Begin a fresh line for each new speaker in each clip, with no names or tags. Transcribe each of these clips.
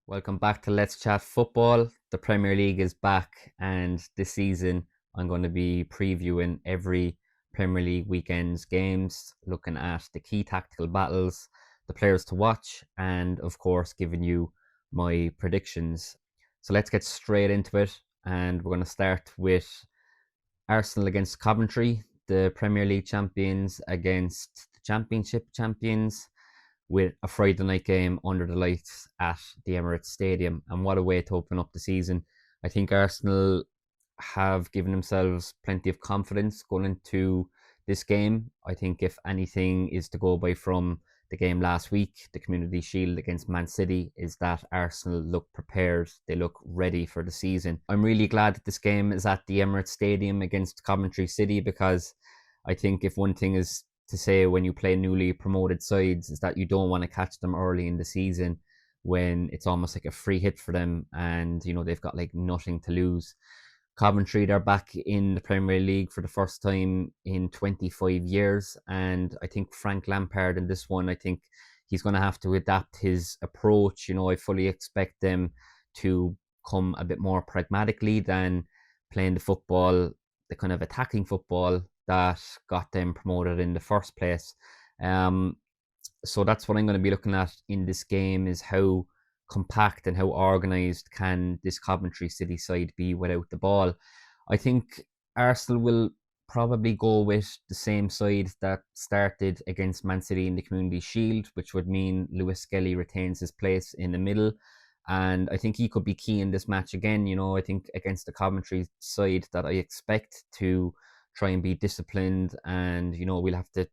Welcome back to Let's Chat Football. The Premier League is back, and this season I'm going to be previewing every Premier League weekend's games, looking at the key tactical battles, the players to watch, and of course, giving you my predictions. So let's get straight into it, and we're going to start with Arsenal against Coventry, the Premier League champions against the Championship champions, with a Friday night game under the lights at the Emirates Stadium. And what a way to open up the season. I think Arsenal have given themselves plenty of confidence going into this game. I think if anything is to go by from the game last week, the Community Shield against Man City, is that Arsenal look prepared. They look ready for the season. I'm really glad that this game is at the Emirates Stadium against Coventry City, because I think if one thing is to say when you play newly promoted sides is that you don't want to catch them early in the season when it's almost like a free hit for them, and they've got like nothing to lose. Coventry, they're back in the Premier League for the first time in 25 years, and I think Frank Lampard in this one, I think he's going to have to adapt his approach. I fully expect them to come a bit more pragmatically than playing the football, the kind of attacking football that got them promoted in the first place. Um, so that's what I'm going to be looking at in this game, is how compact and how organised can this Coventry City side be without the ball. I think Arsenal will probably go with the same side that started against Man City in the Community Shield, which would mean Lewis Skelly retains his place in the middle. And I think he could be key in this match again. I think against the Coventry side that I expect to try and be disciplined, and we'll have to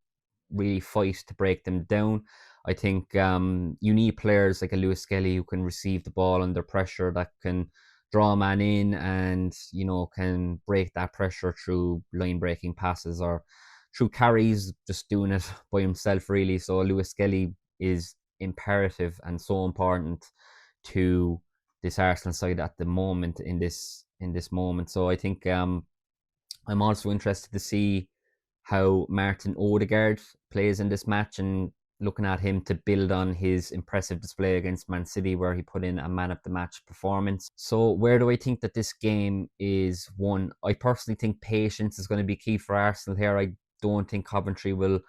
really fight to break them down. I think you need players like a Lewis Skelly who can receive the ball under pressure, that can draw a man in, and can break that pressure through line breaking passes or through carries, just doing it by himself really. So Lewis Skelly is imperative and so important to this Arsenal side at the moment, in this moment. So I think I'm also interested to see how Martin Odegaard plays in this match, and looking at him to build on his impressive display against Man City, where he put in a man of the match performance. So where do I think that this game is won? I personally think patience is going to be key for Arsenal here. I don't think Coventry will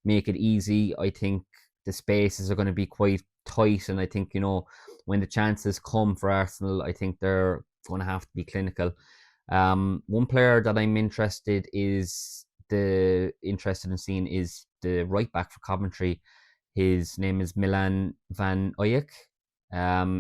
make it easy. I think the spaces are going to be quite tight, and I think when the chances come for Arsenal, I think they're going to have to be clinical. One player that I'm interested in seeing is the right back for Coventry. His name is Milan Van Oyek.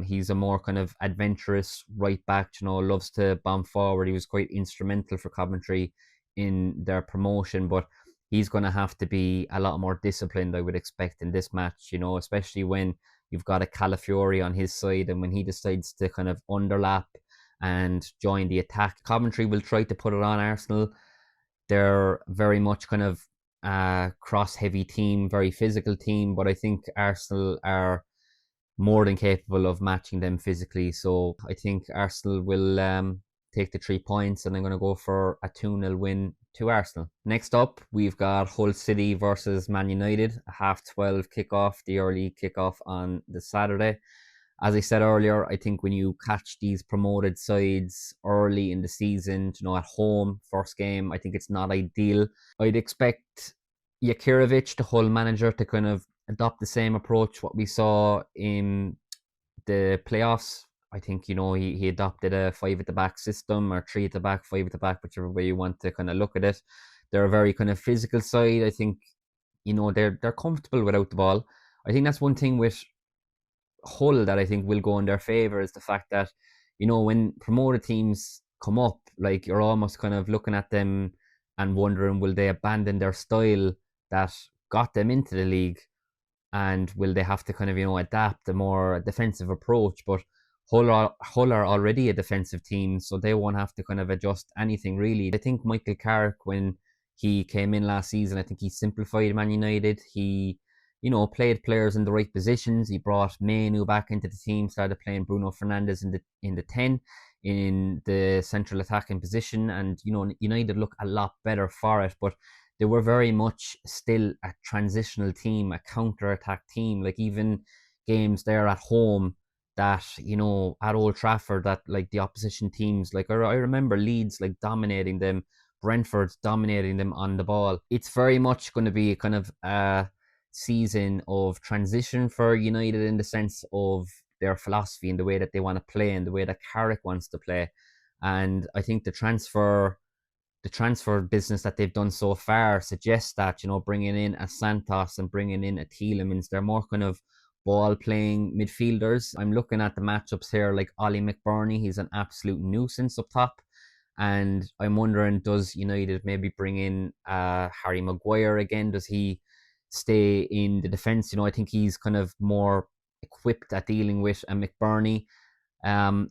He's a more kind of adventurous right back. Loves to bomb forward. He was quite instrumental for Coventry in their promotion, but he's going to have to be a lot more disciplined, I would expect, in this match. Especially when you've got a Calafiori on his side, and when he decides to kind of underlap and join the attack, Coventry will try to put it on Arsenal. They're very much kind of a cross-heavy team, very physical team, but I think Arsenal are more than capable of matching them physically. So I think Arsenal will take the 3 points, and I'm going to go for a 2-0 win to Arsenal. Next up, we've got Hull City versus Man United, a 12:30 kickoff, the early kickoff on the Saturday. As I said earlier, I think when you catch these promoted sides early in the season, at home, first game, I think it's not ideal. I'd expect Jakirovic, the Hull manager, to kind of adopt the same approach what we saw in the playoffs. I think, he adopted a 5 at the back system, or 3 at the back, 5 at the back, whichever way you want to kind of look at it. They're a very kind of physical side. I think, they're comfortable without the ball. I think that's one thing with Hull that I think will go in their favour, is the fact that, when promoted teams come up, like, you're almost kind of looking at them and wondering, will they abandon their style that got them into the league, and will they have to kind of, adapt a more defensive approach? But Hull are already a defensive team, so they won't have to kind of adjust anything really. I think Michael Carrick, when he came in last season, I think he simplified Man United. He played players in the right positions. He brought Mainu back into the team, started playing Bruno Fernandes in the 10, in the central attacking position, and United look a lot better for it. But they were very much still a transitional team, a counter-attack team. Like, even games there at home, that, at Old Trafford, that like the opposition teams, like I remember Leeds like dominating them, Brentford dominating them on the ball. It's very much going to be kind of a season of transition for United in the sense of their philosophy and the way that they want to play and the way that Carrick wants to play. And I think the transfer business that they've done so far suggests that, bringing in a Santos and bringing in a Tielemans, they're more kind of ball playing midfielders. I'm looking at the matchups here, like Ollie McBurney, he's an absolute nuisance up top. And I'm wondering, does United maybe bring in Harry Maguire again? Does he stay in the defence? I think he's kind of more equipped at dealing with a McBurney.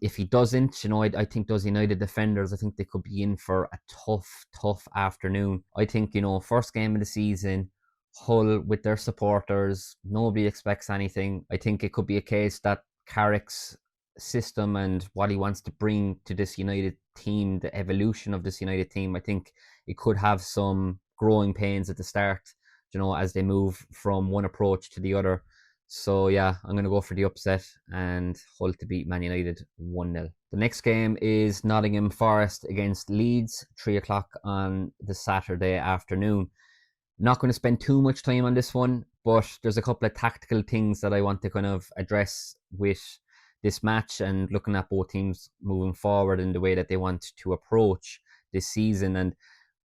If he doesn't, I think those United defenders, I think they could be in for a tough afternoon. I think, first game of the season, Hull with their supporters, nobody expects anything. I think it could be a case that Carrick's system and what he wants to bring to this United team, the evolution of this United team, I think it could have some growing pains at the start, as they move from one approach to the other. So yeah, I'm going to go for the upset and Hull to beat Man United 1-0. The next game is Nottingham Forest against Leeds, 3 o'clock on the Saturday afternoon. Not going to spend too much time on this one, but there's a couple of tactical things that I want to kind of address with this match and looking at both teams moving forward and the way that they want to approach this season. And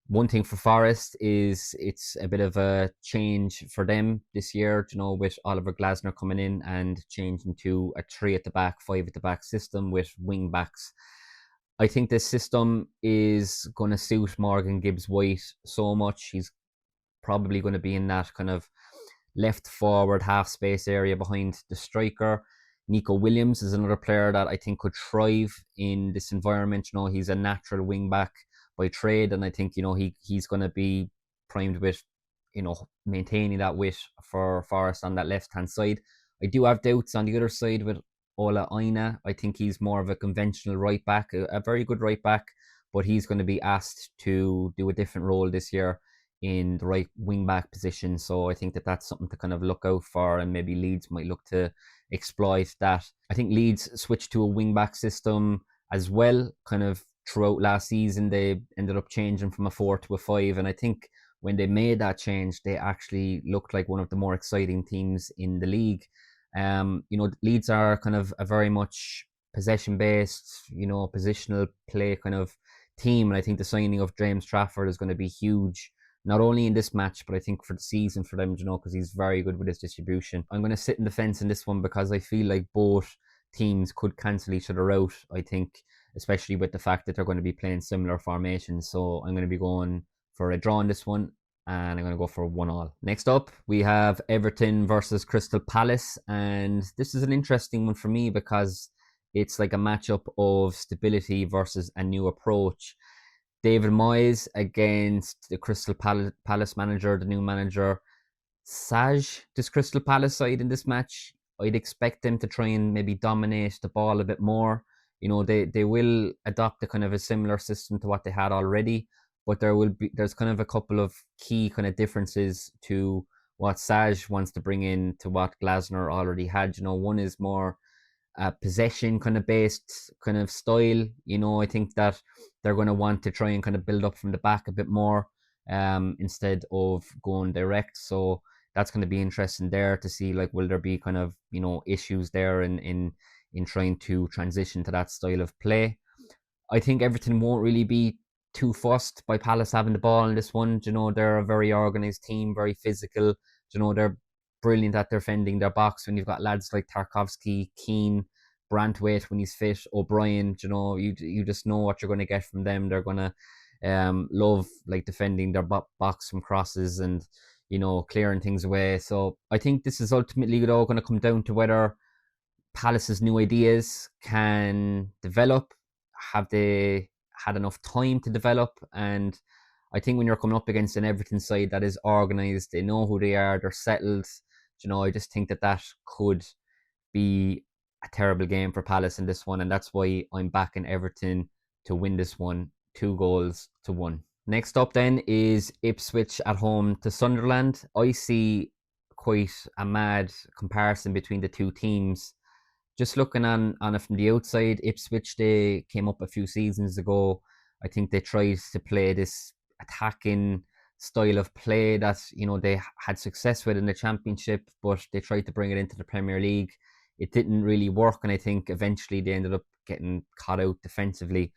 one thing for Forest is it's a bit of a change for them this year, with Oliver Glasner coming in and changing to a 3 at the back, 5 at the back system with wing backs. I think this system is going to suit Morgan Gibbs-White so much. He's probably going to be in that kind of left forward half space area behind the striker. Nico Williams is another player that I think could thrive in this environment. He's a natural wing back by trade, and I think he's going to be primed with maintaining that width for Forest on that left hand side. I do have doubts on the other side with Ola Aina. I think he's more of a conventional right back, a very good right back, but he's going to be asked to do a different role this year in the right wing back position. So I think that that's something to kind of look out for, and maybe Leeds might look to exploit that. I think Leeds switched to a wing back system as well, kind of throughout last season. They ended up changing from a 4 to a 5, and I think when they made that change, they actually looked like one of the more exciting teams in the league. Leeds are kind of a very much possession-based, positional play kind of team, and I think the signing of James Trafford is going to be huge, not only in this match, but I think for the season for them, because he's very good with his distribution. I'm going to sit in the fence in this one because I feel like both teams could cancel each other out, I think, especially with the fact that they're going to be playing similar formations. So I'm going to be going for a draw in this one, and I'm going to go for 1-1. Next up, we have Everton versus Crystal Palace, and this is an interesting one for me because it's like a matchup of stability versus a new approach. David Moyes against the Crystal Palace manager, the new manager, Saj, this Crystal Palace side in this match. I'd expect them to try and maybe dominate the ball a bit more. They will adopt a kind of a similar system to what they had already, but there's kind of a couple of key kind of differences to what Saj wants to bring in to what Glasner already had. One is more possession kind of based kind of style. I think that they're going to want to try and kind of build up from the back a bit more instead of going direct. So that's going to be interesting there to see, like, will there be kind of issues there in trying to transition to that style of play. I think Everton won't really be too fussed by Palace having the ball in this one. They're a very organised team, very physical. They're brilliant at defending their box when you've got lads like Tarkowski, Keane, Brantwaite when he's fit, O'Brien. You just know what you're going to get from them. They're going to love like defending their box from crosses and clearing things away. So I think this is ultimately all going to come down to whether Palace's new ideas can develop. Have they had enough time to develop? And I think when you're coming up against an Everton side that is organised, they know who they are, they're settled. I just think that could be a terrible game for Palace in this one, and that's why I'm backing Everton to win this one 2-1. Next up then is Ipswich at home to Sunderland. I see quite a mad comparison between the two teams. just looking on it from the outside, Ipswich, they came up a few seasons ago. I think they tried to play this attacking style of play that they had success with in the Championship, but they tried to bring it into the Premier League. It didn't really work, and I think eventually they ended up getting caught out defensively.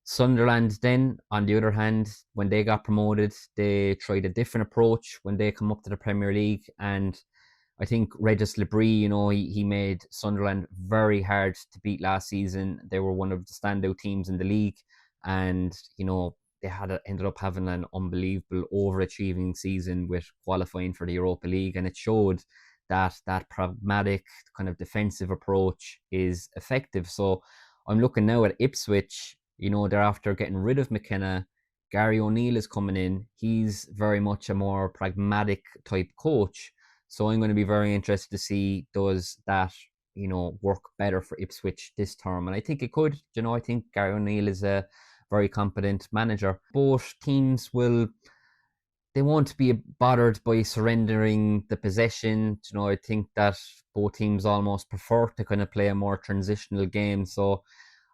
Sunderland, then, on the other hand, when they got promoted, they tried a different approach when they come up to the Premier League. And I think Regis Labrie, he made Sunderland very hard to beat last season. They were one of the standout teams in the league. And, they ended up having an unbelievable overachieving season with qualifying for the Europa League. And it showed that pragmatic kind of defensive approach is effective. So I'm looking now at Ipswich. They're after getting rid of McKenna. Gary O'Neill is coming in. He's very much a more pragmatic type coach. So I'm going to be very interested to see, does that, work better for Ipswich this term? And I think it could. I think Gary O'Neill is a very competent manager. Both teams they won't be bothered by surrendering the possession. I think that both teams almost prefer to kind of play a more transitional game. So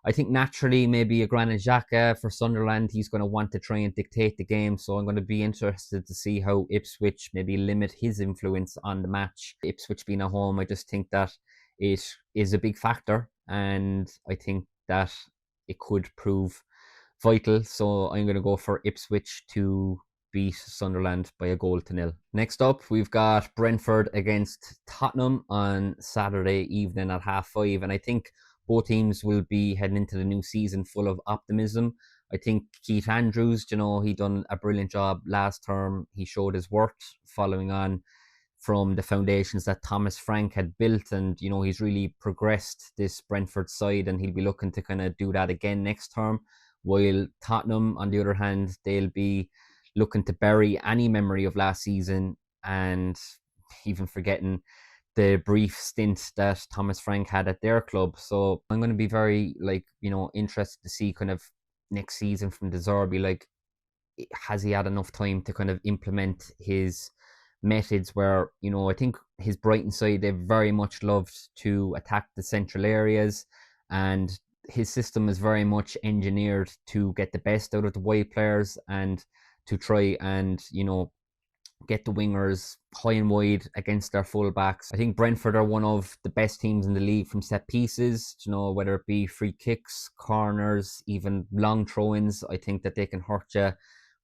I think naturally maybe a Granit Xhaka for Sunderland, he's going to want to try and dictate the game. So I'm going to be interested to see how Ipswich maybe limit his influence on the match. Ipswich being at home, I just think that it is a big factor, and I think that it could prove vital. So I'm going to go for Ipswich to beat Sunderland by 1-0. Next up, we've got Brentford against Tottenham on Saturday evening at 5:30. And I think both teams will be heading into the new season full of optimism. I think Keith Andrews, he done a brilliant job last term. He showed his worth following on from the foundations that Thomas Frank had built, and he's really progressed this Brentford side, and he'll be looking to kind of do that again next term. While Tottenham, on the other hand, they'll be looking to bury any memory of last season, and even forgetting the brief stint that Thomas Frank had at their club. So I'm going to be very interested to see kind of next season from De Zerbi, has he had enough time to kind of implement his methods where, I think his Brighton side, they very much loved to attack the central areas, and his system is very much engineered to get the best out of the wide players and to try and, get the wingers high and wide against their fullbacks. I think Brentford are one of the best teams in the league from set pieces, whether it be free kicks, corners, even long throw-ins. I think that they can hurt you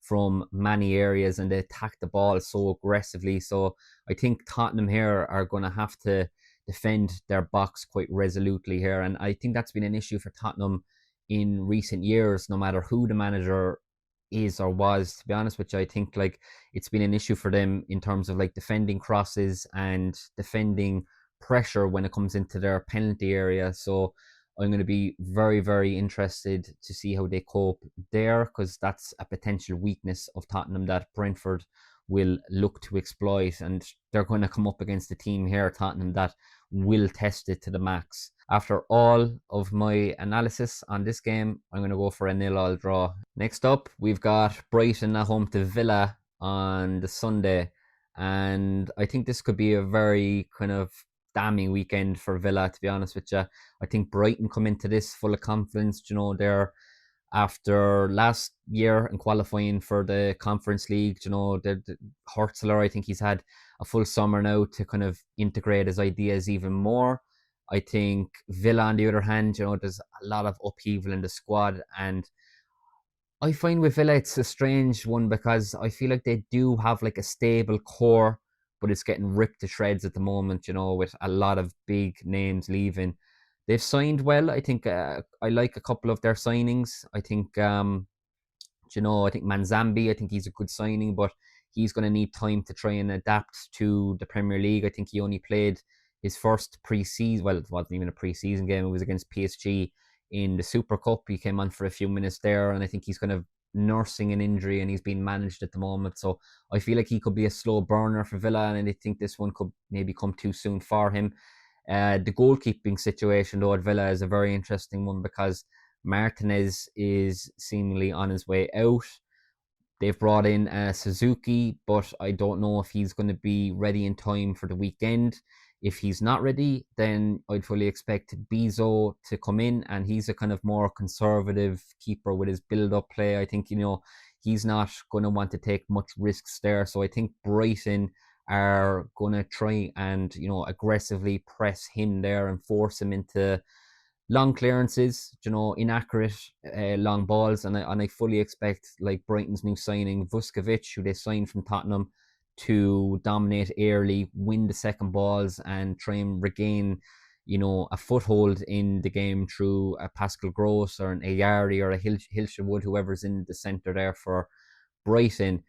from many areas, and they attack the ball so aggressively. So I think Tottenham here are going to have to defend their box quite resolutely here. And I think that's been an issue for Tottenham in recent years, no matter who the manager is or was. To be honest with you, I think it's been an issue for them in terms of defending crosses and defending pressure when it comes into their penalty area. So I'm going to be very, very interested to see how they cope there, because that's a potential weakness of Tottenham that Brentford will look to exploit, and they're going to come up against a team here, Tottenham, that will test it to the max. After all of my analysis on this game, I'm going to go for a 0-0 draw. Next up, we've got Brighton at home to Villa on the Sunday, and I think this could be a very kind of damning weekend for Villa, to be honest with you. I think Brighton come into this full of confidence. They're after last year and qualifying for the Conference League. The Hurtler, I think he's had a full summer now to kind of integrate his ideas even more. I think Villa, on the other hand, there's a lot of upheaval in the squad, and I find with Villa it's a strange one because I feel like they do have a stable core, but it's getting ripped to shreds at the moment, with a lot of big names leaving. They've signed well. I think I like a couple of their signings. I think I think Manzambi, I think he's a good signing, but he's going to need time to try and adapt to the Premier League. I think he only played his first pre-season, well, it wasn't even a pre-season game, it was against PSG in the Super Cup. He came on for a few minutes there, and I think he's kind of nursing an injury and he's being managed at the moment. So I feel like he could be a slow burner for Villa, and I think this one could maybe come too soon for him. The goalkeeping situation, though, at Villa is a very interesting one because Martinez is seemingly on his way out. They've brought in Suzuki, but I don't know if he's going to be ready in time for the weekend. If he's not ready, then I'd fully expect Bezo to come in, and he's a kind of more conservative keeper with his build-up play. I think, he's not going to want to take much risks there. So I think Brighton are going to try and, aggressively press him there and force him into long clearances, inaccurate long balls, and I fully expect like Brighton's new signing Vuskovic, who they signed from Tottenham, to dominate early, win the second balls, and try and regain, a foothold in the game through a Pascal Gross or an Ayari or a Hilshawood, whoever's in the centre there for Brighton.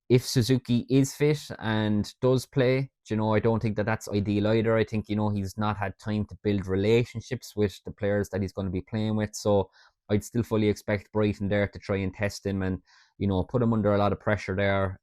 If Suzuki is fit and does play, I don't think that that's ideal either. I think, he's not had time to build relationships with the players that he's going to be playing with. So I'd still fully expect Brighton there to try and test him and, put him under a lot of pressure there,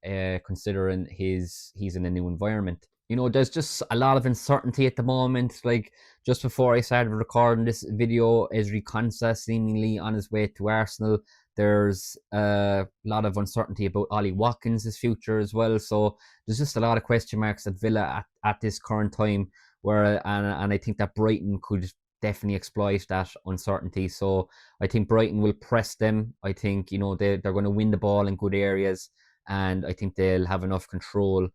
considering he's in a new environment. There's just a lot of uncertainty at the moment. Like, just before I started recording this video, Ezri Konsa seemingly on his way to Arsenal. There's a lot of uncertainty about Ollie Watkins' future as well. So there's just a lot of question marks at Villa at this current time, and I think that Brighton could definitely exploit that uncertainty. So I think Brighton will press them. I think, they're going to win the ball in good areas, and I think they'll have enough control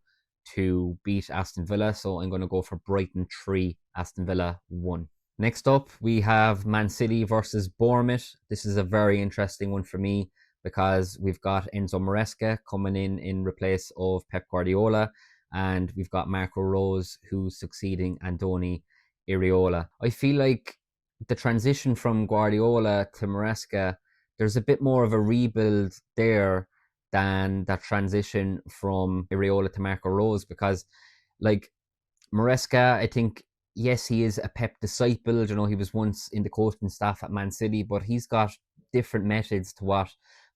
to beat Aston Villa. So I'm going to go for Brighton 3, Aston Villa 1. Next up, we have Man City versus Bournemouth. This is a very interesting one for me because we've got Enzo Maresca coming in replace of Pep Guardiola, and we've got Marco Rose who's succeeding Andoni Iraola. I feel like the transition from Guardiola to Maresca, there's a bit more of a rebuild there than that transition from Iraola to Marco Rose, because like Maresca, I think, yes, he is a Pep disciple. He was once in the coaching staff at Man City, but he's got different methods to what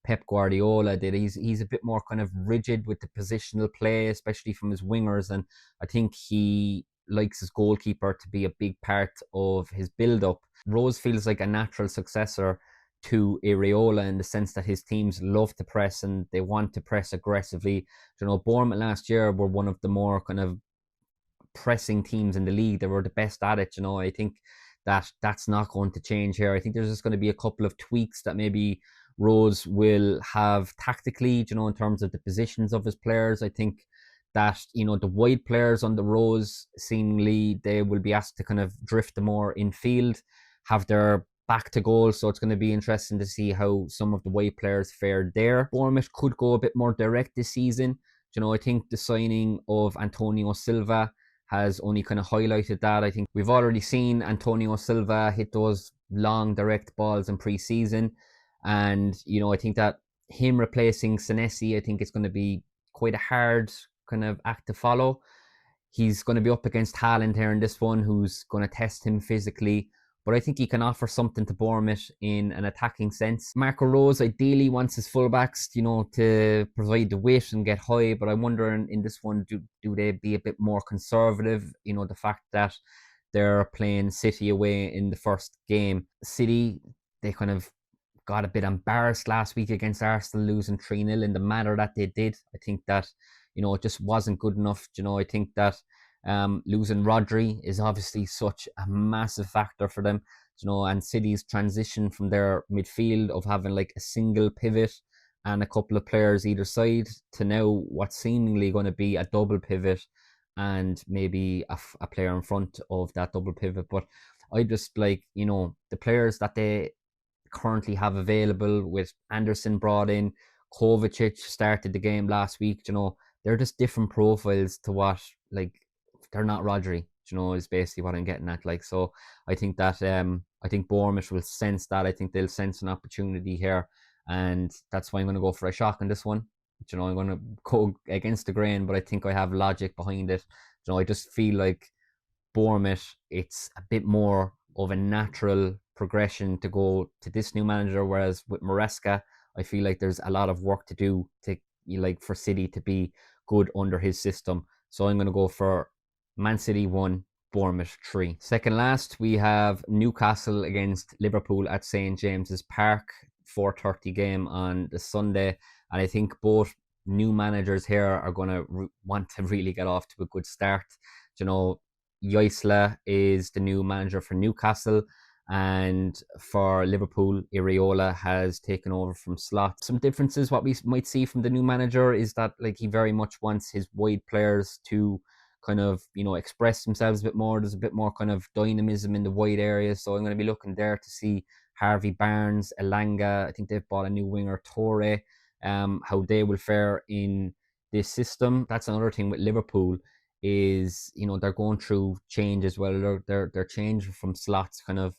Pep Guardiola did. He's a bit more kind of rigid with the positional play, especially from his wingers, and I think he likes his goalkeeper to be a big part of his build-up. Rose feels like a natural successor to Iraola in the sense that his teams love to press and they want to press aggressively. Bournemouth last year were one of the more kind of pressing teams in the league. They were the best at it. I think that's not going to change here. I think there's just going to be a couple of tweaks that maybe Rose will have tactically, in terms of the positions of his players. I think that, the wide players on the Rose, seemingly they will be asked to kind of drift more in field, have their back to goal. So it's going to be interesting to see how some of the wide players fared there. Bournemouth could go a bit more direct this season. I think the signing of Antonio Silva has only kind of highlighted that. I think we've already seen Antonio Silva hit those long direct balls in pre-season, and I think that him replacing Senesi, I think it's going to be quite a hard kind of act to follow. He's going to be up against Haaland here in this one, who's going to test him physically, but I think he can offer something to Bournemouth in an attacking sense. Marco Rose ideally wants his fullbacks, to provide the weight and get high, but I'm wondering in this one, do they be a bit more conservative? The fact that they're playing City away in the first game. City, they kind of got a bit embarrassed last week against Arsenal, losing 3-0 in the manner that they did. I think that, it just wasn't good enough. I think that losing Rodri is obviously such a massive factor for them, and City's transition from their midfield of having like a single pivot and a couple of players either side to now what's seemingly going to be a double pivot and maybe a player in front of that double pivot. But I just like, the players that they currently have available, with Anderson brought in, Kovacic started the game last week, they're just different profiles to what, like, they're not Rodri, is basically what I'm getting at. Like, so I think that I think Bournemouth will sense that. I think they'll sense an opportunity here, and that's why I'm going to go for a shock in this one. I'm going to go against the grain, but I think I have logic behind it. I just feel like Bournemouth, it's a bit more of a natural progression to go to this new manager, whereas with Maresca, I feel like there's a lot of work to do to, for City to be good under his system. So I'm going to go for Man City 1, Bournemouth 3. Second last, we have Newcastle against Liverpool at St. James's Park, 4:30 game on the Sunday. And I think both new managers here are going to want to really get off to a good start. Joisla is the new manager for Newcastle, and for Liverpool, Iriola has taken over from Slot. Some differences what we might see from the new manager is that like he very much wants his wide players to kind of, you know, express themselves a bit more. There's a bit more kind of dynamism in the wide areas, so I'm going to be looking there to see Harvey Barnes, Elanga. I think they've bought a new winger, Torre. How they will fare in this system. That's another thing with Liverpool is, you know, they're going through change as well. They're changing from Slots kind of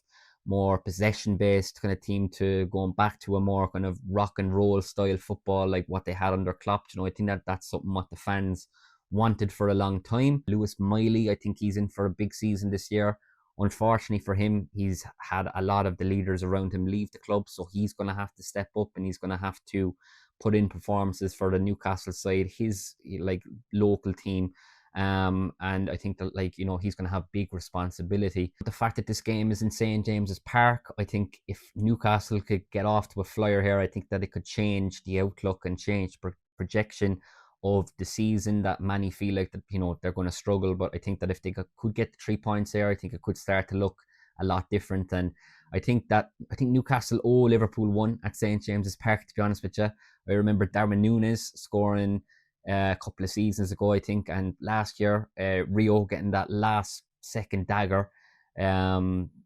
more possession based kind of team to going back to a more kind of rock and roll style football like what they had under Klopp. You know, I think that that's something what the fans wanted for a long time. Lewis Miley, I think he's in for a big season this year. Unfortunately for him, he's had a lot of the leaders around him leave the club, so he's going to have to step up and he's going to have to put in performances for the Newcastle side, his like local team. And I think that, like, you know, he's going to have big responsibility. But the fact that this game is in St. James's Park, I think if Newcastle could get off to a flyer here, I think that it could change the outlook and change projection of the season. That many feel like that, you know, they're going to struggle, but I think that if they could get the 3 points there, I think it could start to look a lot different. And I think Newcastle owe Liverpool one at St. James's Park, to be honest with you. I remember Darwin Núñez scoring a couple of seasons ago, I think, and last year Rio getting that last second dagger, you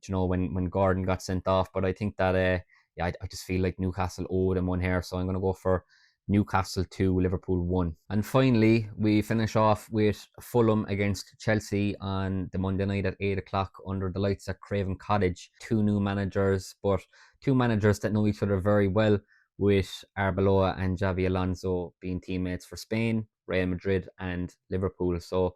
know, when Gordon got sent off. But I think that yeah, I just feel like Newcastle owed them one here, so I'm going to go for Newcastle 2, Liverpool 1. And finally, we finish off with Fulham against Chelsea on the Monday night at 8 o'clock under the lights at Craven Cottage. Two new managers, but two managers that know each other very well, with Arbeloa and Xavi Alonso being teammates for Spain, Real Madrid and Liverpool. So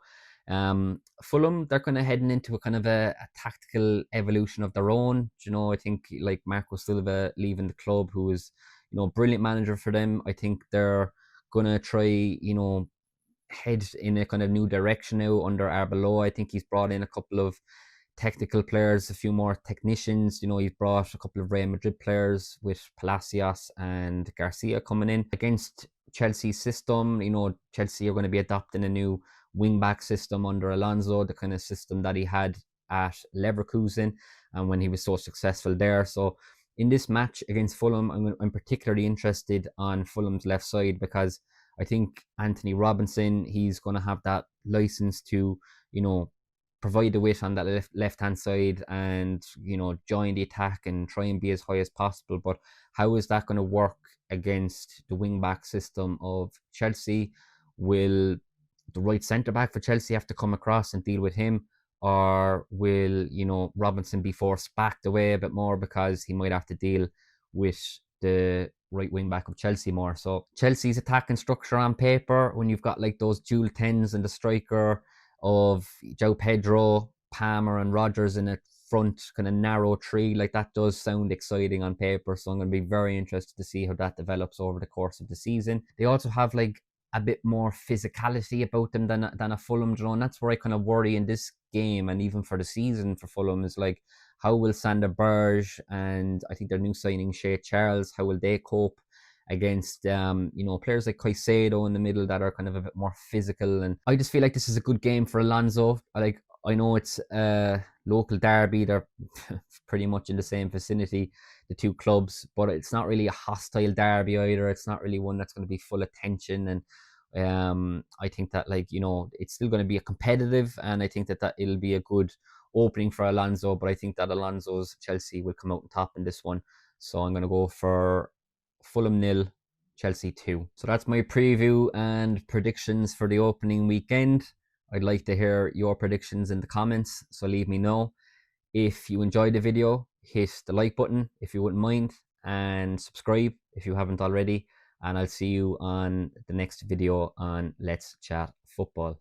Fulham, they're kind of heading into a kind of a tactical evolution of their own. You know, I think like Marco Silva leaving the club, who is, you know, brilliant manager for them. I think they're gonna try, you know, head in a kind of new direction now under Arbeloa. I think he's brought in a couple of technical players, a few more technicians. You know, he's brought a couple of Real Madrid players with Palacios and Garcia coming in against Chelsea's system. You know, Chelsea are going to be adopting a new wing-back system under Alonso, the kind of system that he had at Leverkusen and when he was so successful there. So in this match against Fulham, I'm particularly interested on Fulham's left side, because I think Anthony Robinson, he's going to have that license to, you know, provide the width on that left-hand side and, you know, join the attack and try and be as high as possible. But how is that going to work against the wing-back system of Chelsea? Will the right centre-back for Chelsea have to come across and deal with him? Or will, you know, Robinson be forced back away a bit more because he might have to deal with the right wing back of Chelsea more? So Chelsea's attacking structure on paper, when you've got like those dual tens and the striker of João Pedro, Palmer and Rodgers in a front kind of narrow tree, like that does sound exciting on paper. So I'm going to be very interested to see how that develops over the course of the season. They also have like a bit more physicality about them than a Fulham, you know, and that's where I kind of worry in this game and even for the season for Fulham, is like, how will Sander Berge and I think their new signing Shea Charles, how will they cope against you know, players like Caicedo in the middle that are kind of a bit more physical? And I just feel like this is a good game for Alonso. I know it's a local derby, they're pretty much in the same vicinity, the two clubs, but it's not really a hostile derby either. It's not really one that's going to be full of tension. And I think that, like, you know, it's still going to be a competitive, and I think that it'll be a good opening for Alonso, but I think that Alonso's Chelsea will come out on top in this one. So I'm going to go for Fulham 0, Chelsea 2. So that's my preview and predictions for the opening weekend. I'd like to hear your predictions in the comments, so leave me know. If you enjoyed the video, hit the like button if you wouldn't mind, and subscribe if you haven't already. And I'll see you on the next video on Let's Chat Football.